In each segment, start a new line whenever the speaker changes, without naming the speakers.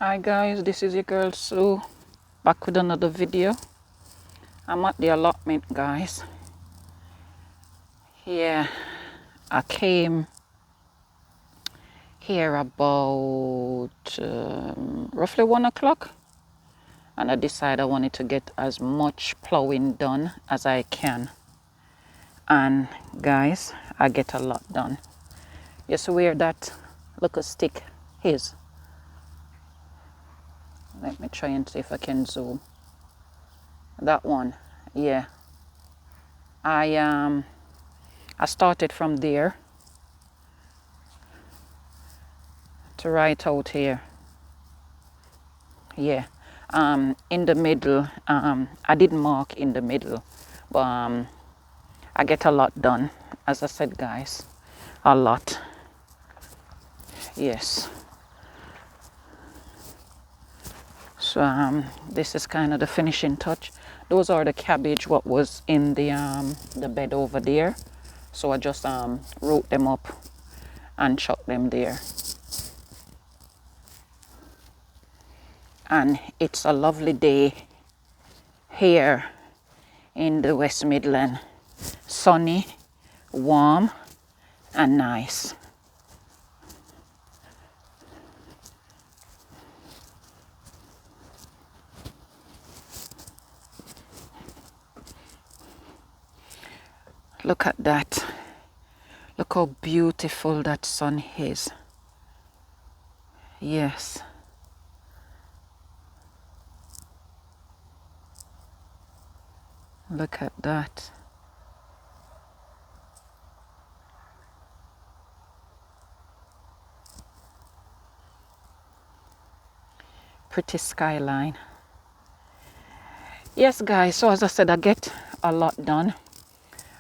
Hi guys, this is your girl Sue, back with another video. I'm at the allotment, guys. Yeah, I came here about roughly 1 o'clock, and I decided I wanted to get as much plowing done as I can. And guys, I get a lot done. You see where that little stick is? Let me try and see if I can zoom. That one, yeah. I started from there to right out here. Yeah. In the middle, I didn't mark in the middle, but I get a lot done. As I said, guys, a lot. Yes. So this is kind of the finishing touch. Those are the cabbage what was in the bed over there. So I just wrote them up and chucked them there. And it's a lovely day here in the West Midlands. Sunny, warm, and nice. Look at that. Look how beautiful that sun is. Yes. Look at that. Pretty skyline. Yes, guys, so as I said, I get a lot done.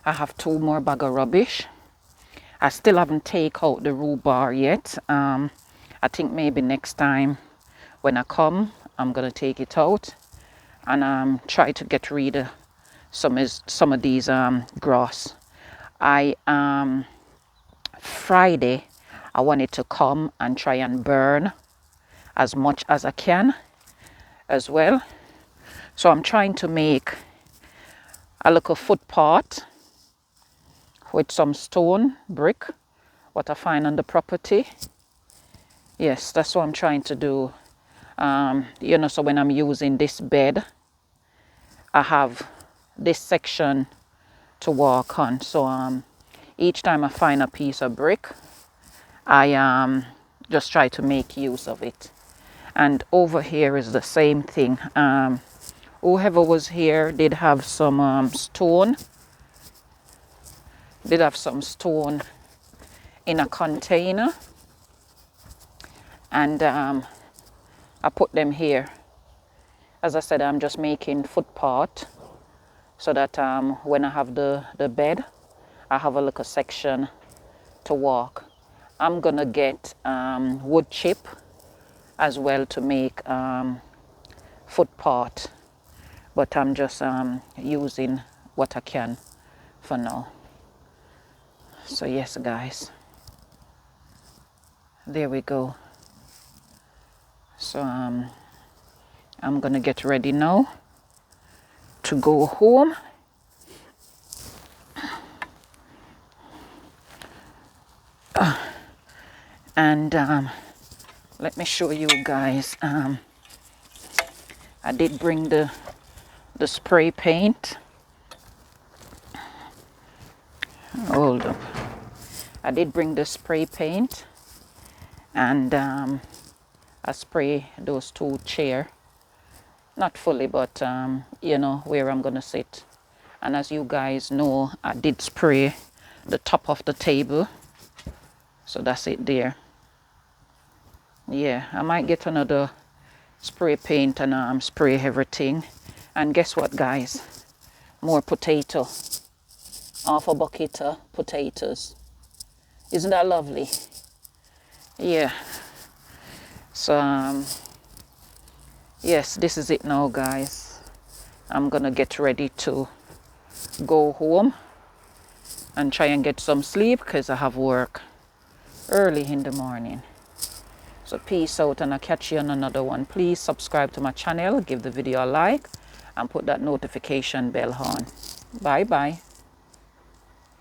I have 2 more bags of rubbish. I still haven't taken out the rhubarb yet. I think maybe next time when I come, I'm going to take it out and try to get rid of some of these grass. Friday, I wanted to come and try and burn as much as I can as well. So I'm trying to make a little footpath with some stone brick, what I find on the property. Yes, that's what I'm trying to do. So when I'm using this bed, I have this section to walk on. So each time I find a piece of brick, I just try to make use of it. And over here is the same thing. Whoever was here did have some stone. Did have some stone in a container, and I put them here. As I said, I'm just making footpath so that when I have the bed, I have a little section to walk. I'm gonna get wood chip as well to make footpath, but I'm just using what I can for now. So yes, guys, there we go. So I'm gonna get ready now to go home. And let me show you guys. I did bring the spray paint. Hold up. I did bring the spray paint, and I spray those 2 chairs. Not fully, but where I'm gonna sit. And as you guys know, I did spray the top of the table. So that's it there. Yeah, I might get another spray paint and spray everything. And guess what, guys? More potato. Half a bucket of potatoes. Isn't that lovely? Yeah. So yes, this is it now, guys. I'm gonna get ready to go home and try and get some sleep because I have work early in the morning. So peace out, and I'll catch you on another one. Please subscribe to my channel, give the video a like, and put that notification bell on. Bye bye.